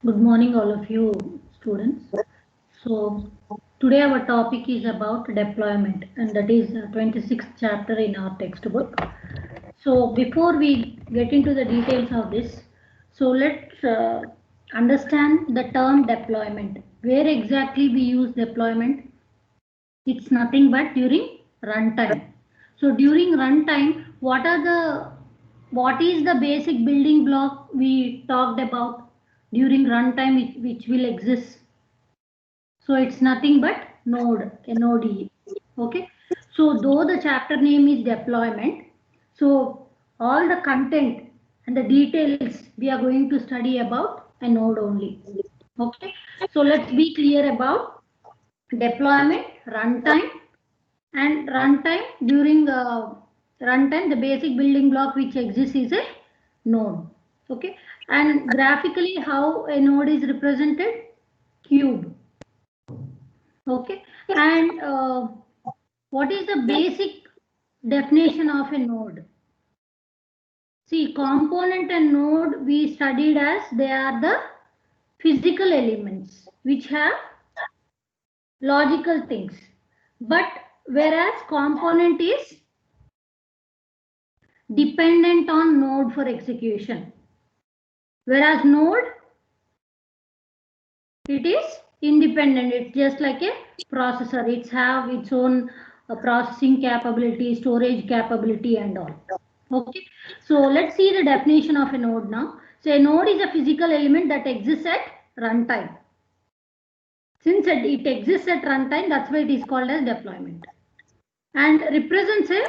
Good morning, all of you students. So today our topic is about deployment, and that is 26th chapter in our textbook. So before we get into the details of this, so let's understand the term deployment. Where exactly we use deployment? It's nothing but during runtime. So during runtime, what is the basic building block we talked about during runtime which will exist? So it's nothing but node. Okay. So though the chapter name is deployment, so all the content and the details we are going to study about a node only. Okay. So let's be clear about deployment, runtime, and runtime. During runtime, the basic building block which exists is a node. Okay. And graphically, how a node is represented? Cube. Okay. And what is the basic definition of a node? See, component and node we studied as they are the physical elements which have logical things. But whereas component is dependent on node for execution. Whereas node, it is independent. It's just like a processor. It's have its own processing capability, storage capability and all. Okay. So let's see the definition of a node now. So a node is a physical element that exists at runtime. Since it exists at runtime, that's why it is called as deployment. And represents a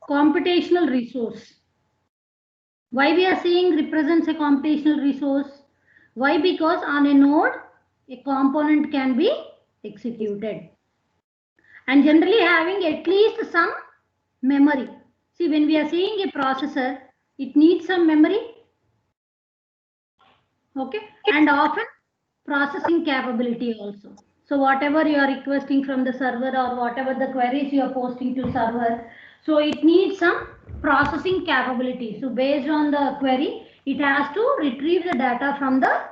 computational resource. Why we are saying represents a computational resource? Why? Because on a node, a component can be executed. And generally having at least some memory. See, when we are saying a processor, it needs some memory. Okay. And often processing capability also. So whatever you are requesting from the server or whatever the queries you are posting to server, so it needs some processing capability. So based on the query, it has to retrieve the data from the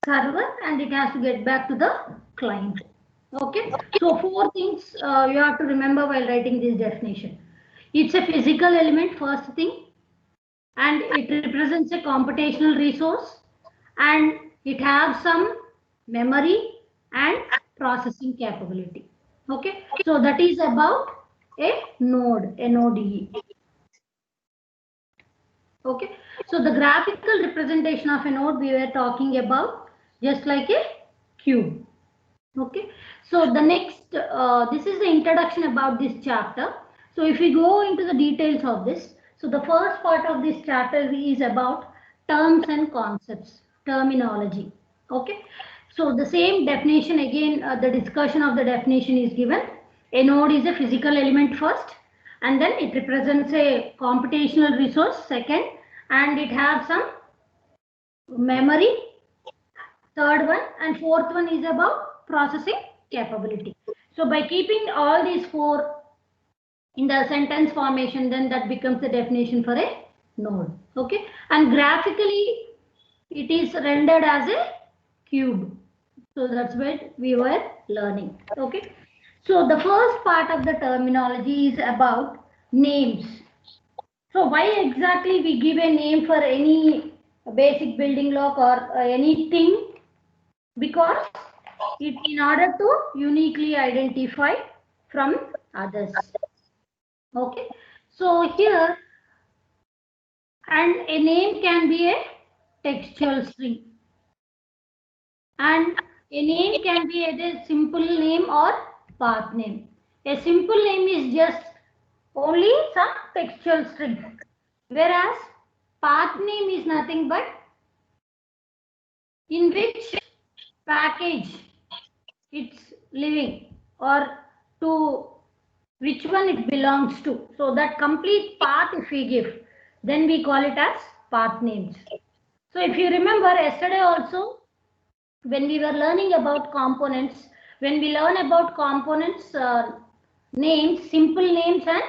server and it has to get back to the client. Okay. So four things you have to remember while writing this definition. It's a physical element, first thing, and it represents a computational resource, and it has some memory and processing capability. Okay. So that is about a node, NODE. Okay. So the graphical representation of a node we were talking about just like a cube. Okay. So the next, this is the introduction about this chapter. So if we go into the details of this, so the first part of this chapter is about terms and concepts, terminology. Okay. So the same definition again, the discussion of the definition is given. A node is a physical element first, and then it represents a computational resource second, and it has some memory, third one, and fourth one is about processing capability. So by keeping all these four in the sentence formation, then that becomes the definition for a node. Okay. And graphically it is rendered as a cube. So that's what we were learning. Okay. So the first part of the terminology is about names. So why exactly we give a name for any basic building block or anything? Because it in order to uniquely identify from others. Okay. So here, and a name can be a textual string, and a name can be either simple name or path name. A simple name is just only some textual string, whereas path name is nothing but in which package it's living or to which one it belongs to. So that complete path if we give, then we call it as path names. So if you remember yesterday also, when we were learning about components, when we learn about components names, simple names and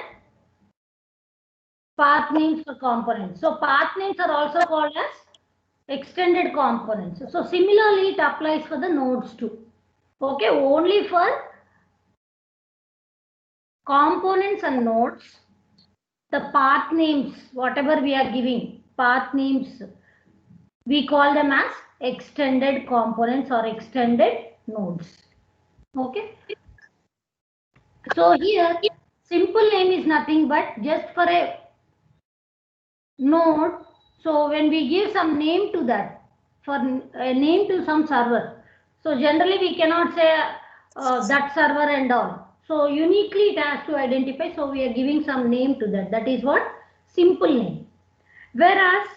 path names for components. So path names are also called as extended components. So similarly, it applies for the nodes too. Okay, only for components and nodes, the path names, whatever we are giving, path names, we call them as extended components or extended nodes. Okay. So here, simple name is nothing but just for a node. So when we give some name to that, for a name to some server, so generally we cannot say that server and all. So uniquely it has to identify. So we are giving some name to that. That is what simple name. Whereas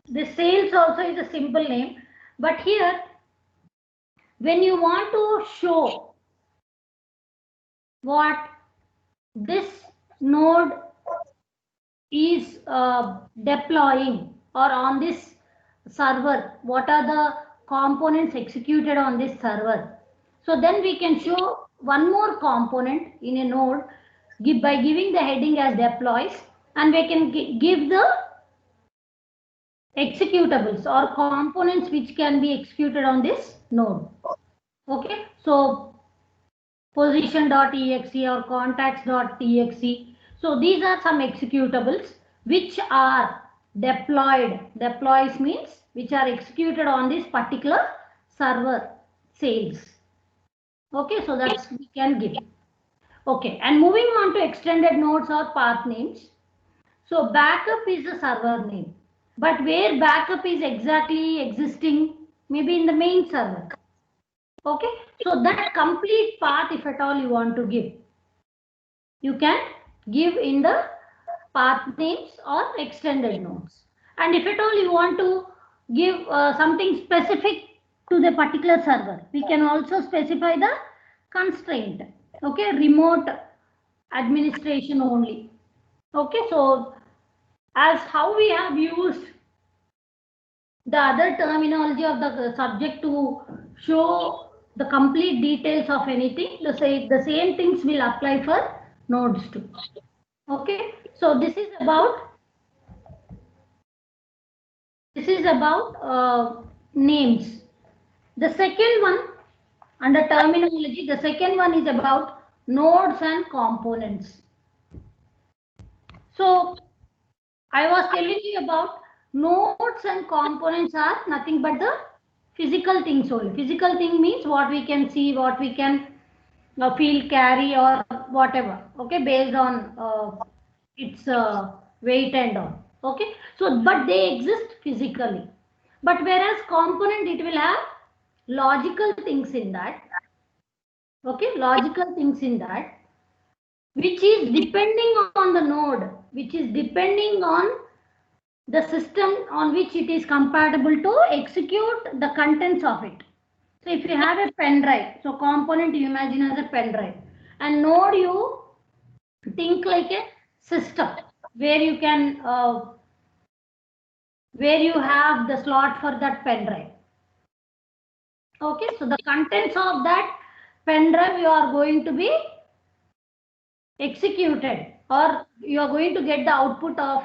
the sales also is a simple name. But here, when you want to show what this node is deploying or on this server, what are the components executed on this server. So then we can show one more component in a node by giving the heading as deploys, and we can give the executables or components which can be executed on this node. Okay, so position.exe or contacts.exe. So these are some executables which are deployed. Deploys means which are executed on this particular server sales. Okay, so that's we can give. Okay, and moving on to extended nodes or path names. So backup is the server name, but where backup is exactly existing, maybe in the main server. Okay, so that complete path, if at all you want to give, you can give in the path names or extended nodes. And if at all you want to give something specific to the particular server, we can also specify the constraint. Okay, remote administration only. Okay, so as how we have used the other terminology of the subject to show the complete details of anything, the same things will apply for nodes too. Okay, so this is about names. The second one under terminology, the second one is about nodes and components. So I was telling you about nodes and components are nothing but the physical things only. Physical thing means what we can see, what we can feel, carry, or whatever. Okay, based on its weight and all. Okay, so but they exist physically. But whereas component, it will have logical things in that. Okay, logical things in that, which is depending on the node, which is depending on the system on which it is compatible to execute the contents of it. So if you have a pen drive, so component you imagine as a pen drive, and node you think like a system where you can where you have the slot for that pen drive. Okay, so the contents of that pen drive you are going to be executed, or you are going to get the output of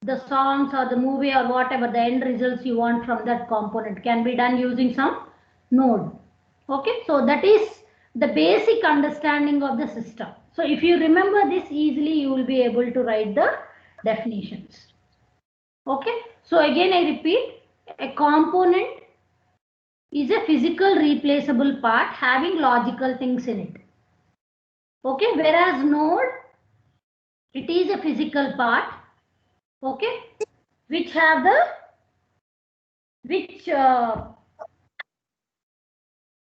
the songs or the movie or whatever the end results you want from that component can be done using some node. Okay, so that is the basic understanding of the system. So if you remember this easily, you will be able to write the definitions. Okay, so again I repeat, a component is a physical replaceable part having logical things in it. Okay, whereas node, it is a physical part, okay, which have the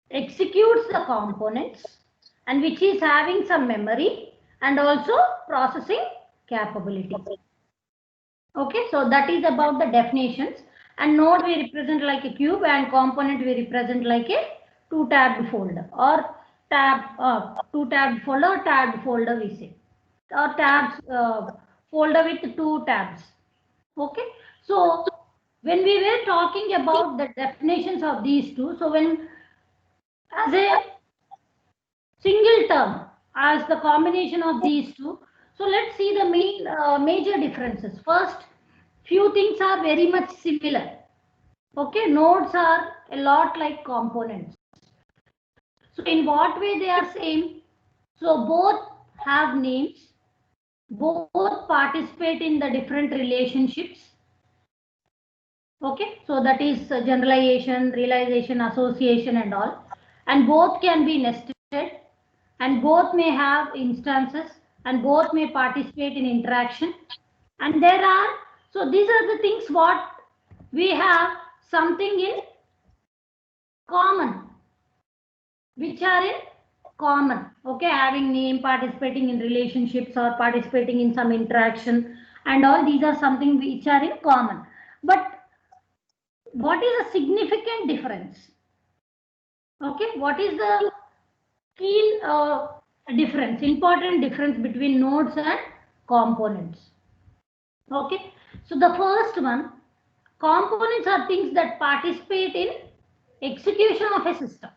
executes the components and which is having some memory and also processing capability. Okay, so that is about the definitions. And node we represent like a cube, and component we represent like a two-tabbed folder or two-tabbed folder, tabbed folder we say, or tabs folder with two tabs. Okay, so when we were talking about the definitions of these two, so when as a single term, as the combination of these two, so let's see the major differences. First, few things are very much similar. Okay, nodes are a lot like components. So in what way they are same? So both have names, both participate in the different relationships. Okay, so that is generalization, realization, association and all. And both can be nested and both may have instances and both may participate in interaction. And there are, so these are the things what we have something in common, which are in common. Okay, having name, participating in relationships or participating in some interaction and all these are something which are in common. But what is a significant difference? Okay, what is the key difference, important difference between nodes and components? Okay, so the first one, components are things that participate in execution of a system.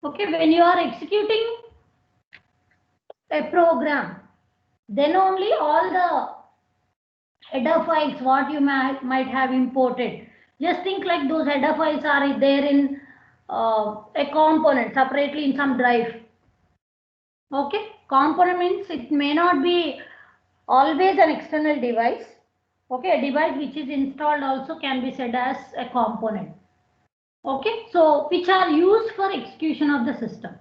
Okay, when you are executing a program, then only all the header files what you might have imported. Just think like those header files are there in a component separately in some drive. Okay, component means it may not be always an external device. Okay, a device which is installed also can be said as a component. Okay, so which are used for execution of the system.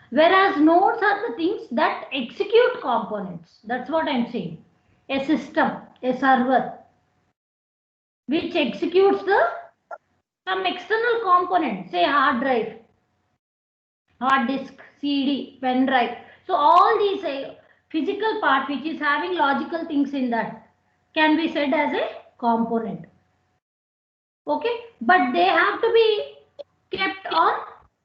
Whereas nodes are the things that execute components. That's what I'm saying. A system, a server, which executes the some external component, say hard drive, hard disk, CD, pen drive. So all these physical part which is having logical things in that can be said as a component. Okay, but they have to be kept on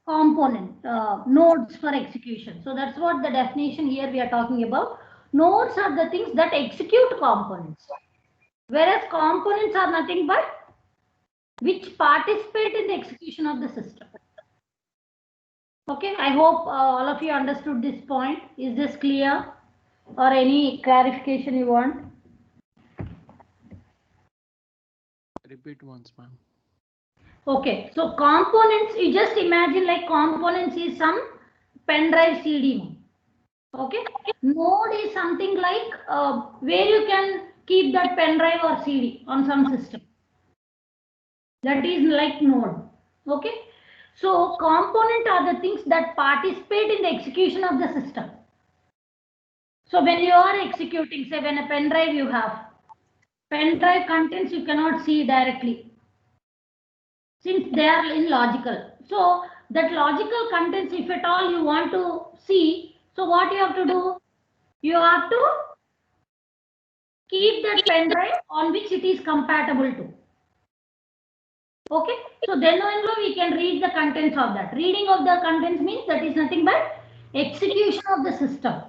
component nodes for execution. So that's what the definition here we are talking about. Nodes are the things that execute components, whereas components are nothing but which participate in the execution of the system. Okay, I hope all of you understood this point. Is this clear or any clarification you want? Repeat once, ma'am. Okay, so components, you just imagine like components is some pen drive CD. Okay, node is something like where you can keep that pen drive or CD on some system. That is like node. Okay, so component are the things that participate in the execution of the system. So when you are executing, say when a pen drive you have, pen drive contents you cannot see directly since they are in logical. So that logical contents, if at all you want to see, so what you have to do? You have to keep that pen drive on which it is compatible to. Okay, so then only we can read the contents of that. Reading of the contents means that is nothing but execution of the system.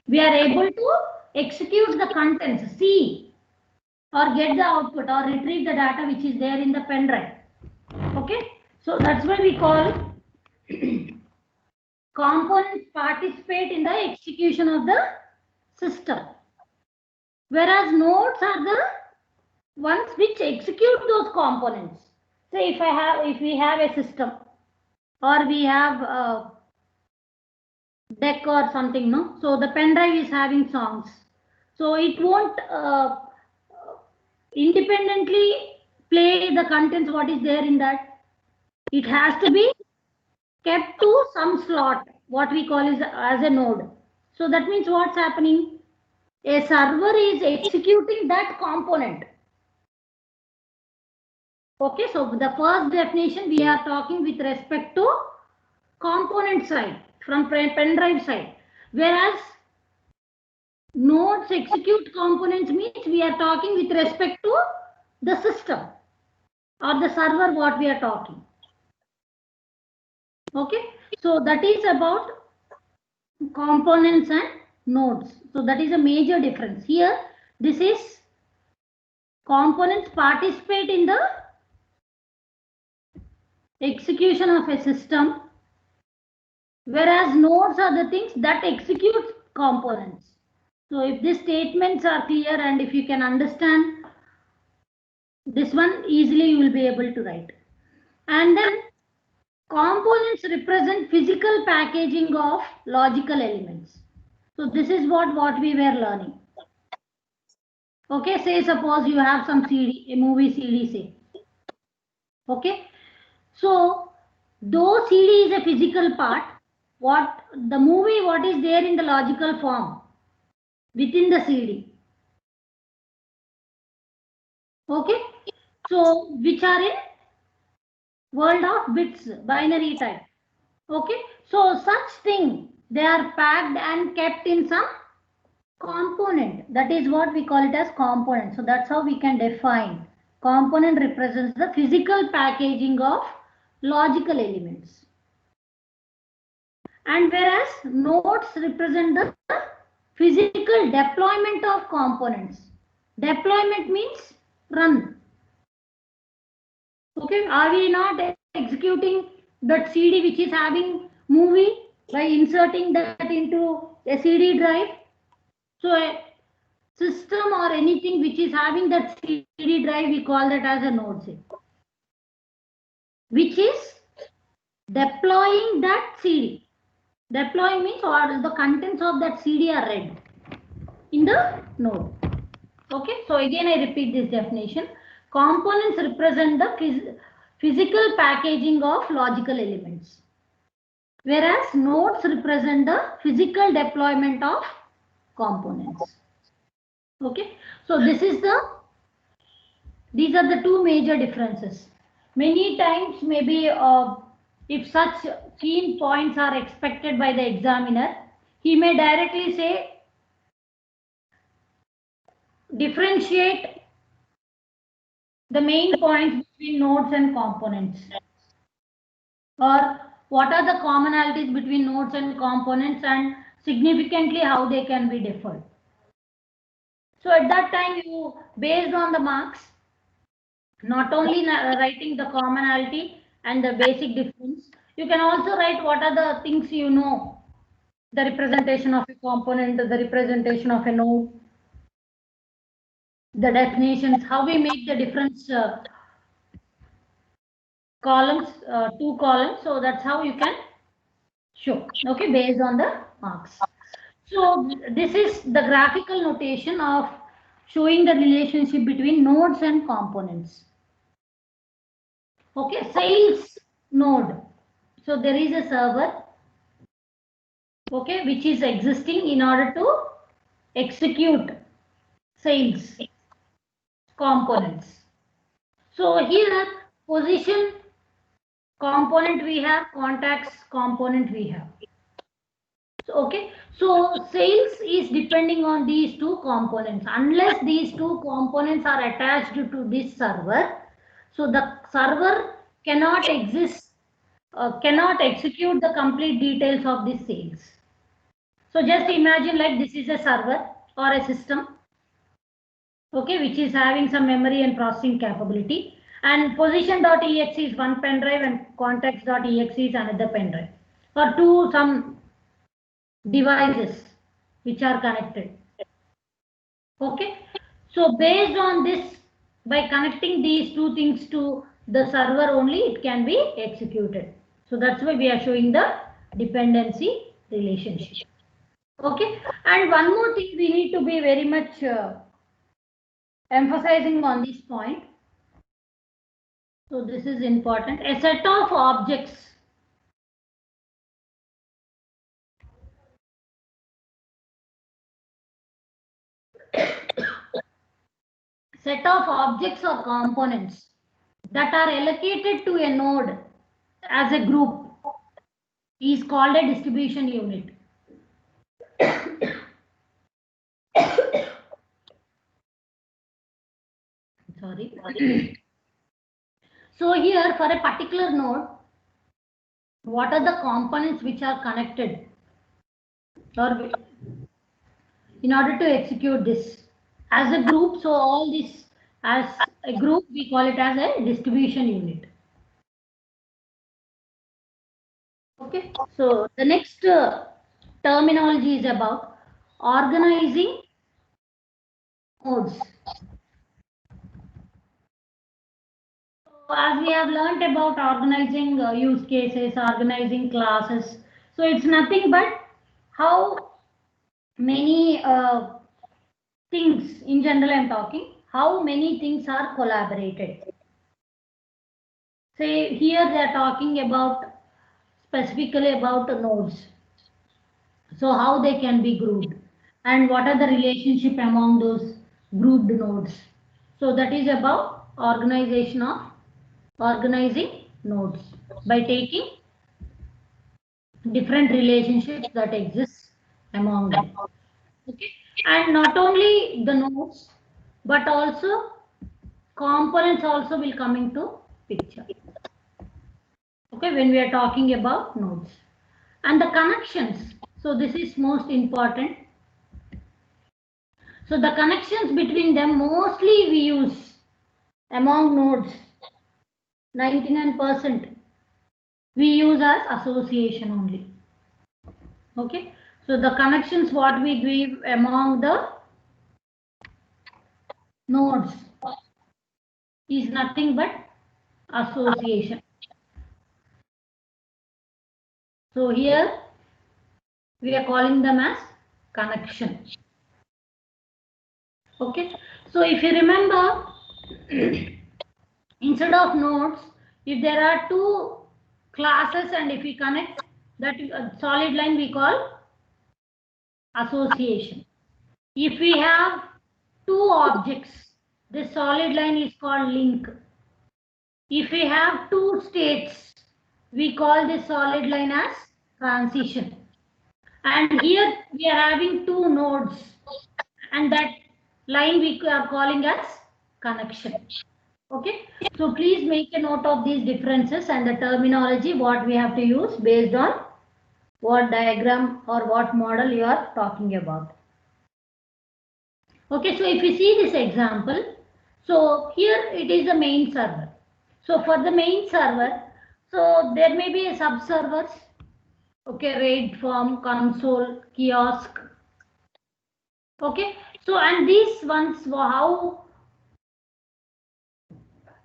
We are able to execute the contents, see or get the output or retrieve the data which is there in the pen drive. Okay, so that's why we call components participate in the execution of the system, whereas nodes are the ones which execute those components. Say if we have a system or we have a deck or something, no, so the pen drive is having songs, so it won't independently play the contents what is there in that. It has to be kept to some slot, what we call is as a node. So that means what's happening? A server is executing that component. Okay, so the first definition we are talking with respect to component side from pen drive side, whereas nodes execute components means we are talking with respect to the system or the server what we are talking. Okay, so that is about components and nodes. So that is a major difference here. This is components participate in the execution of a system, whereas nodes are the things that execute components. So if these statements are clear and if you can understand This one easily you will be able to write. And then components represent physical packaging of logical elements. So this is what we were learning. Okay, say suppose you have some CD, a movie CD, say. Okay, so though CD is a physical part, what the movie, what is there in the logical form within the CD. Okay, so which are in world of bits, binary type. Okay, so such thing they are packed and kept in some component. That is what we call it as component. So that's how we can define. Component represents the physical packaging of logical elements. And whereas nodes represent the physical deployment of components. Deployment means run. Okay, are we not executing that CD which is having movie by inserting that into a CD drive? So a system or anything which is having that CD drive, we call that as a node, say, which is deploying that CD. Deploying means or the contents of that CD are read in the node. Okay, so again I repeat this definition. Components represent the physical packaging of logical elements, whereas nodes represent the physical deployment of components. Okay, so these are the two major differences. Many times maybe if such keen points are expected by the examiner, he may directly say differentiate the main points between nodes and components, or what are the commonalities between nodes and components and significantly how they can be differed. So at that time you, based on the marks, not only writing the commonality and the basic difference, you can also write what are the things you know, the representation of a component, the representation of a node, the definitions, how we make the different columns, two columns. So that's how you can show, okay, based on the marks. So this is the graphical notation of showing the relationship between nodes and components. Okay, sales node. So there is a server, okay, which is existing in order to execute sales components. So here position component we have, contacts component we have. So, okay, so sales is depending on these two components. Unless these two components are attached to this server, so the server cannot exist, cannot execute the complete details of this sales. So just imagine like this is a server or a system, okay, which is having some memory and processing capability, and position.exe is one pen drive and contacts.exe is another pen drive, or two some devices which are connected. Okay, so based on this, by connecting these two things to the server only, it can be executed. So that's why we are showing the dependency relationship. Okay, and one more thing we need to be very much emphasizing on this point. So this is important. A set of objects or components that are allocated to a node as a group is called a distribution unit. Sorry. So here for a particular node, what are the components which are connected, or in order to execute this as a group? So all this as a group, we call it as a distribution unit. Okay, so the next terminology is about organizing nodes. as we have learnt about organizing use cases, organizing classes, so it's nothing but how many things in general I'm talking, how many things are collaborated. Say here they are talking about specifically about nodes. So how they can be grouped and what are the relationship among those grouped nodes. So that is about organizing nodes by taking different relationships that exist among them. Okay, and not only the nodes but also components also will come into picture. Okay, when we are talking about nodes and the connections. So this is most important. So the connections between them mostly we use among nodes 99% we use as association only. Okay, so the connections what we give among the nodes is nothing but association. So here we are calling them as connection. Okay, so if you remember instead of nodes, if there are two classes and if we connect that solid line we call association. If we have two objects, this solid line is called link. If we have two states, we call this solid line as transition. And here we are having two nodes and that line we are calling as connection. Okay, so please make a note of these differences and the terminology what we have to use based on what diagram or what model you are talking about. Okay, so if you see this example, so here it is the main server. So for the main server, so there may be a sub-servers, okay, RAID form, console, kiosk. Okay, so and these ones, how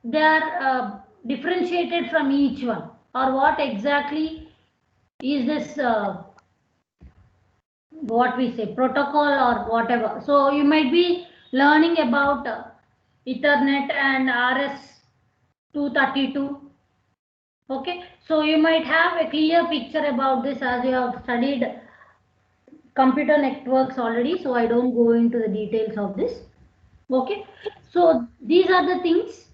they are differentiated from each one or what exactly is this what we say protocol or whatever. So you might be learning about Ethernet and RS-232. Okay, so you might have a clear picture about this as you have studied computer networks already, so I don't go into the details of this. Okay, so these are the things,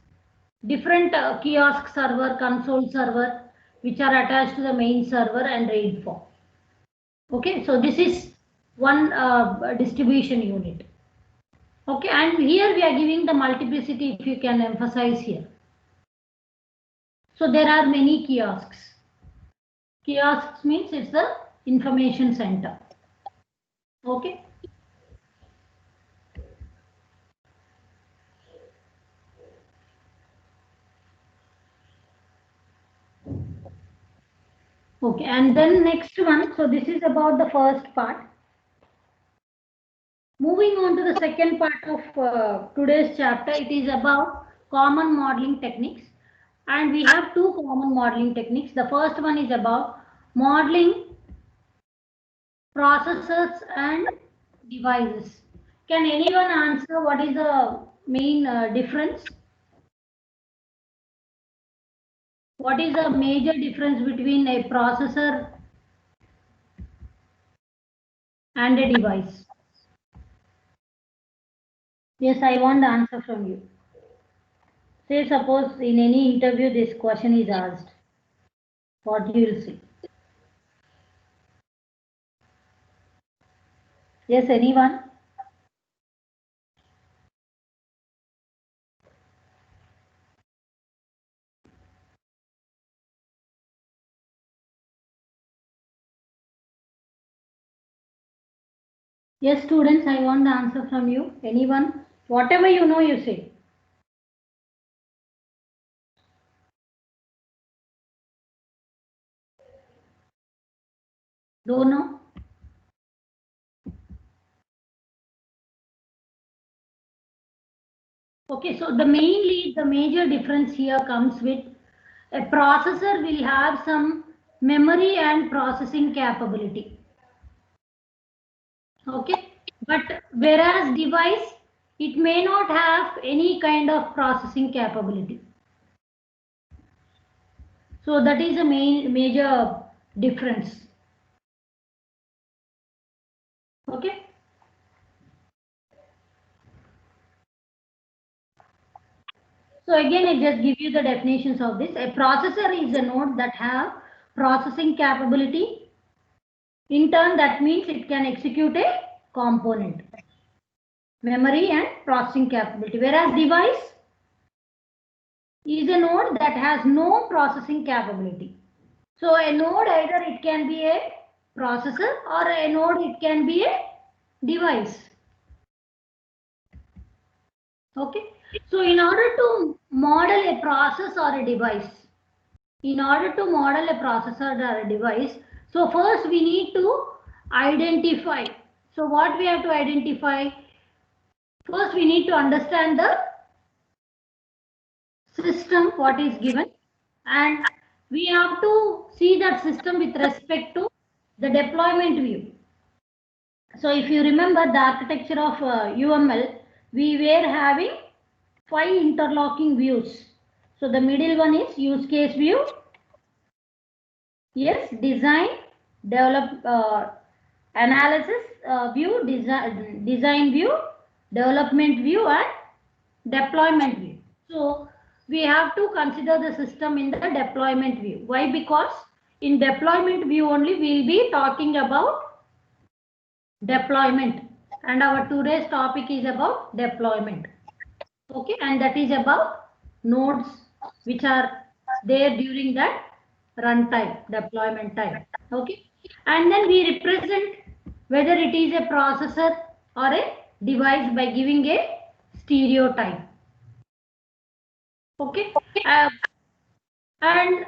different kiosk server, console server, which are attached to the main server and RAID form. Okay, so this is one distribution unit. Okay, and here we are giving the multiplicity if you can emphasize here. So there are many kiosks. Kiosks means it's the information center. Okay. Okay, and then next one, so this is about the first part. Moving on to the second part of today's chapter, it is about common modeling techniques. And we have two common modeling techniques. The first one is about modeling processors and devices. Can anyone answer what is the main difference? What is the major difference between a processor and a device? Yes, I want the answer from you. Say suppose in any interview this question is asked. What you will say? Yes, anyone? Yes, students, I want the answer from you. Anyone? Whatever you know, you say. Don't know? Okay, so the major difference here comes with a processor will have some memory and processing capability. Okay, but whereas device, it may not have any kind of processing capability. So that is a major difference. Okay. So again, I just give you the definitions of this. A processor is a node that have processing capability. In turn, that means it can execute a component, memory and processing capability. Whereas device is a node that has no processing capability. So a node, either it can be a processor, or a node it can be a device. Okay. So in order to model a process or a device, or a device, so first we need to identify. So what we have to identify? First we need to understand the system, what is given, and we have to see that system with respect to the deployment view. So if you remember the architecture of UML, we were having 5 interlocking views. So the middle one is use case view, yes, design, develop, analysis view, design view, development view, and deployment view. So we have to consider the system in the deployment view. Why? Because in deployment view only we will be talking about deployment, and our today's topic is about deployment. Okay, and that is about nodes which are there during that runtime, deployment time. Okay, and then we represent whether it is a processor or a device by giving a stereotype. Okay, and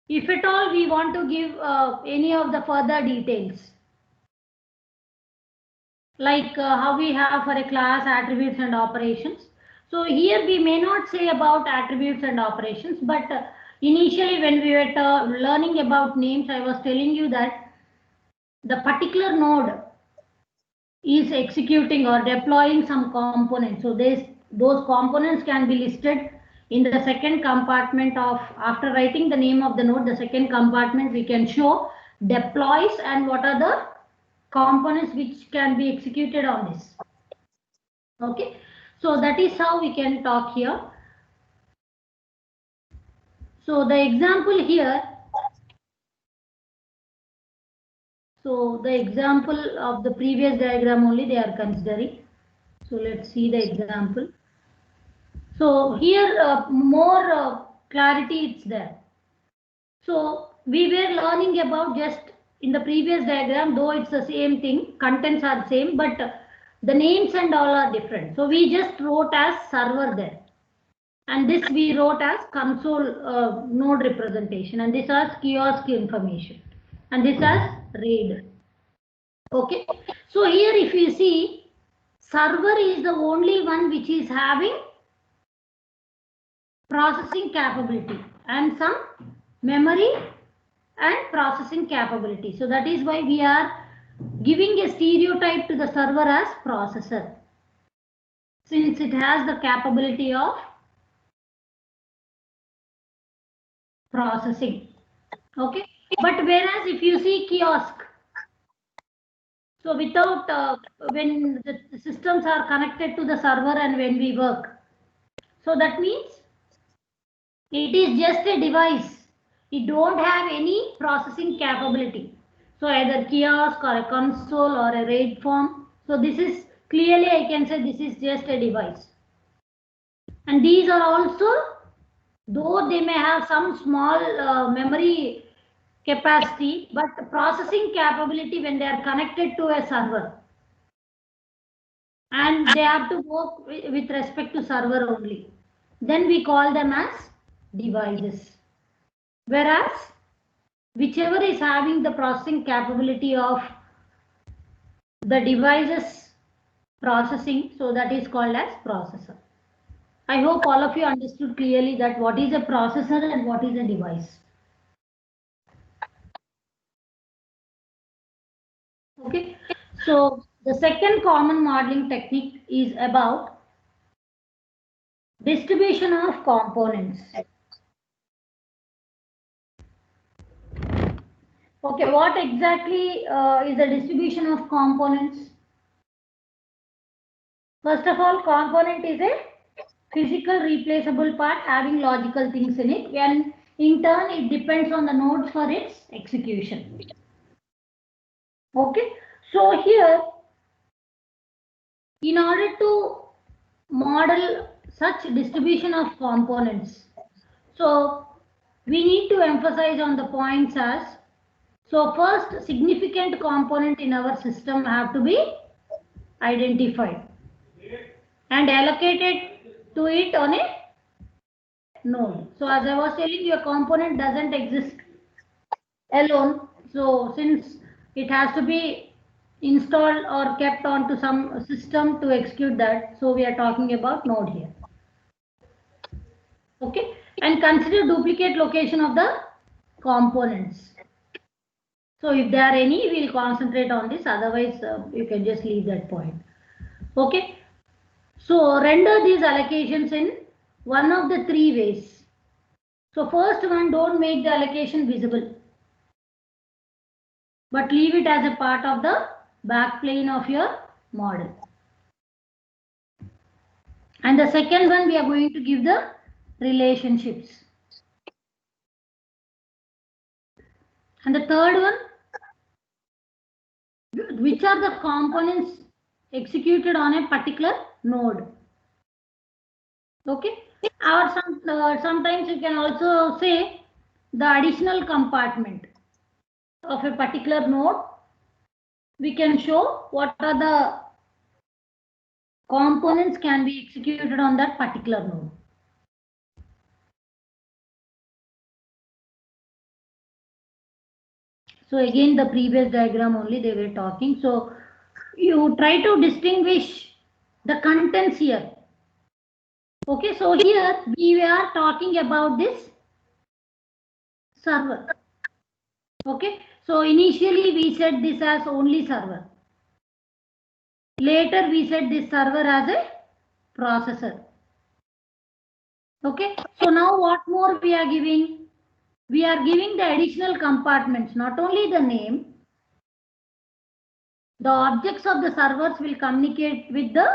if at all we want to give any of the further details, like how we have for a class attributes and operations. So here we may not say about attributes and operations, but initially when we were learning about names, I was telling you that the particular node is executing or deploying some components. So those components can be listed in the second compartment of, after writing the name of the node, the second compartment we can show deploys and what are the components which can be executed on this. Okay, so that is how we can talk here. So the example here, so the example of the previous diagram only they are considering. So let's see the example. So here more clarity it's there. So we were learning about just in the previous diagram, though it's the same thing, contents are same, but the names and all are different. So we just wrote as server there. And this we wrote as console node representation, and this as kiosk information, and this as RAID. Okay, so here if you see, server is the only one which is having processing capability and some memory and processing capability. So that is why we are giving a stereotype to the server as processor, since it has the capability of processing. Okay, but whereas if you see kiosk, so without when the systems are connected to the server and when we work, so that means it is just a device. It don't have any processing capability. So either kiosk or a console or a RAID form. So this is clearly I can say this is just a device. And these are also, though they may have some small memory capacity, but processing capability when they are connected to a server, and they have to work with respect to server only, then we call them as devices. Whereas whichever is having the processing capability of the devices processing. So that is called as processor. I hope all of you understood clearly that what is a processor and what is a device. Okay, so the second common modeling technique is about distribution of components. Okay, what exactly is the distribution of components? First of all, component is a physical replaceable part having logical things in it, and in turn it depends on the nodes for its execution. Okay, so here in order to model such distribution of components, so we need to emphasize on the points as, so first significant component in our system have to be identified and allocated to it on a node. So as I was telling you, a component doesn't exist alone. So since it has to be installed or kept onto some system to execute that, so we are talking about node here. Okay, and consider duplicate location of the components. So if there are any, we'll concentrate on this, otherwise you can just leave that point. Okay, so render these allocations in one of the three ways. So first one, don't make the allocation visible, but leave it as a part of the backplane of your model. And the second one, we are going to give the relationships. And the third one, which are the components executed on a particular node. Okay, or sometimes you can also say the additional compartment of a particular node. We can show what are the components can be executed on that particular node. So again, the previous diagram only they were talking. So you try to distinguish the contents here. Okay, so here we are talking about this server. Okay, so initially we said this as only server. Later we said this server as a processor. Okay, so now what more we are giving? We are giving the additional compartments, not only the name. The objects of the servers will communicate with the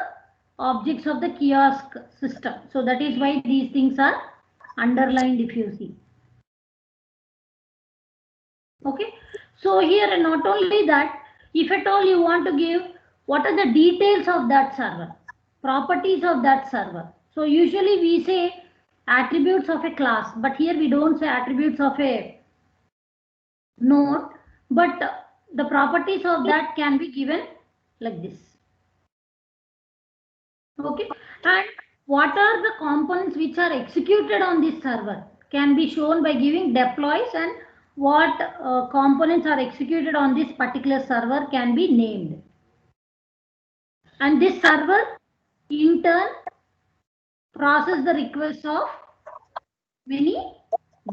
objects of the kiosk system. So that is why these things are underlined if you see. Okay, so here not only that, if at all you want to give what are the details of that server, properties of that server. So usually we say attributes of a class, but here we don't say attributes of a node, but the properties of that can be given like this. Okay, and what are the components which are executed on this server can be shown by giving deploys, and what components are executed on this particular server can be named. And this server in turn process the requests of many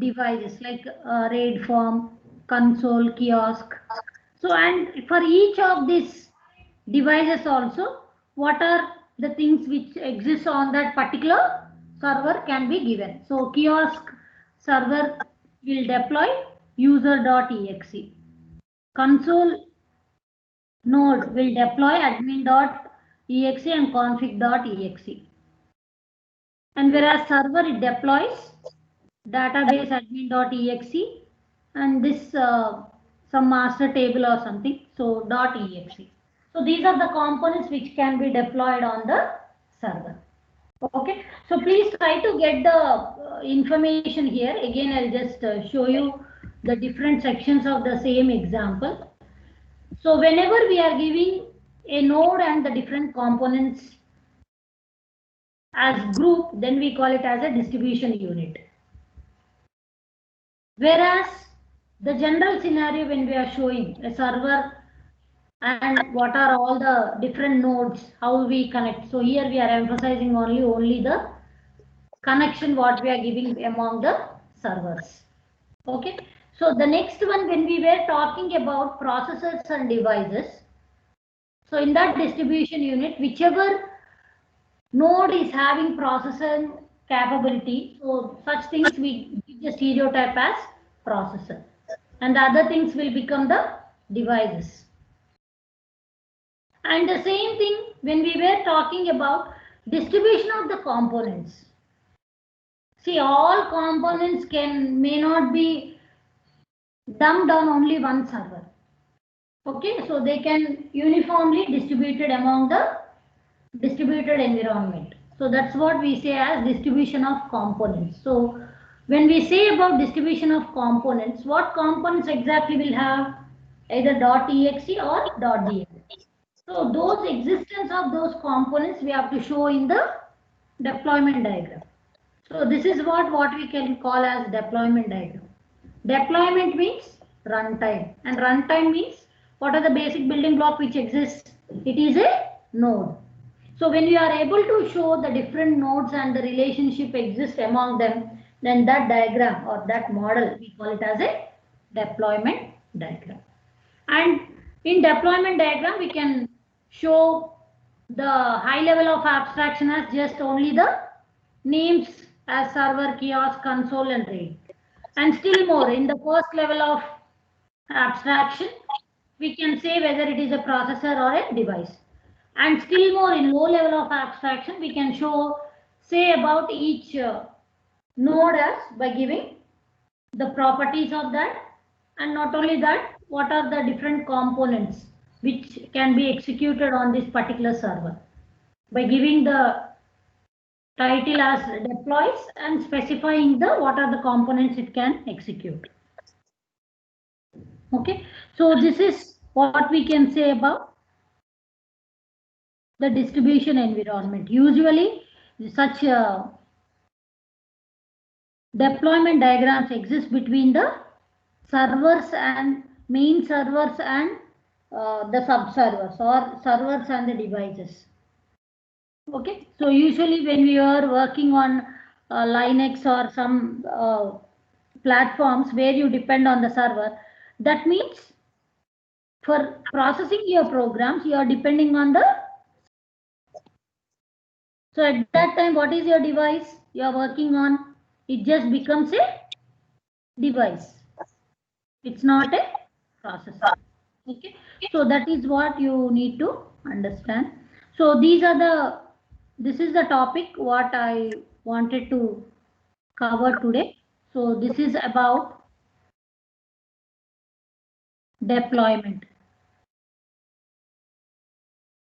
devices like RAID form, console, kiosk. So and for each of these devices also, what are the things which exist on that particular server can be given. So kiosk server will deploy user.exe. Console node will deploy admin.exe and config.exe. And whereas server it deploys database admin.exe and this some master table or something, so .exe. So these are the components which can be deployed on the server. Okay, so please try to get the information here. Again, I'll just show you the different sections of the same example. So whenever we are giving a node and the different components as group, then we call it as a distribution unit. Whereas the general scenario when we are showing a server and what are all the different nodes, how we connect. So here we are emphasizing only the connection what we are giving among the servers. Okay. So the next one, when we were talking about processors and devices, so in that distribution unit, whichever node is having processing capability, so such things we give the stereotype as processor, and the other things will become the devices. And the same thing when we were talking about distribution of the components. See, all components may not be dumped on only one server. Okay, so they can uniformly distributed among the distributed environment. So that's what we say as distribution of components. So when we say about distribution of components, what components exactly will have either .exe or .dll. So those existence of those components we have to show in the deployment diagram. So this is what we can call as deployment diagram. Deployment means runtime, and runtime means what are the basic building block which exists? It is a node. So when you are able to show the different nodes and the relationship exists among them, then that diagram or that model we call it as a deployment diagram. And in deployment diagram we can show the high level of abstraction as just only the names as server, kiosk, console and RAID. And still more in the first level of abstraction, we can say whether it is a processor or a device. And still more in low level of abstraction, we can say about each node as by giving the properties of that, and not only that, what are the different components which can be executed on this particular server by giving the title as deploys and specifying the what are the components it can execute. Okay, so this is what we can say about the distribution environment. Usually such deployment diagrams exist between the servers and main servers and the sub servers or servers and the devices. Okay, so usually when we are working on Linux or some platforms where you depend on the server, that means for processing your programs, you are depending on the. So at that time, what is your device you are working on? It just becomes a device. It's not a processor. Okay, so that is what you need to understand. So this is the topic what I wanted to cover today. So this is about deployment.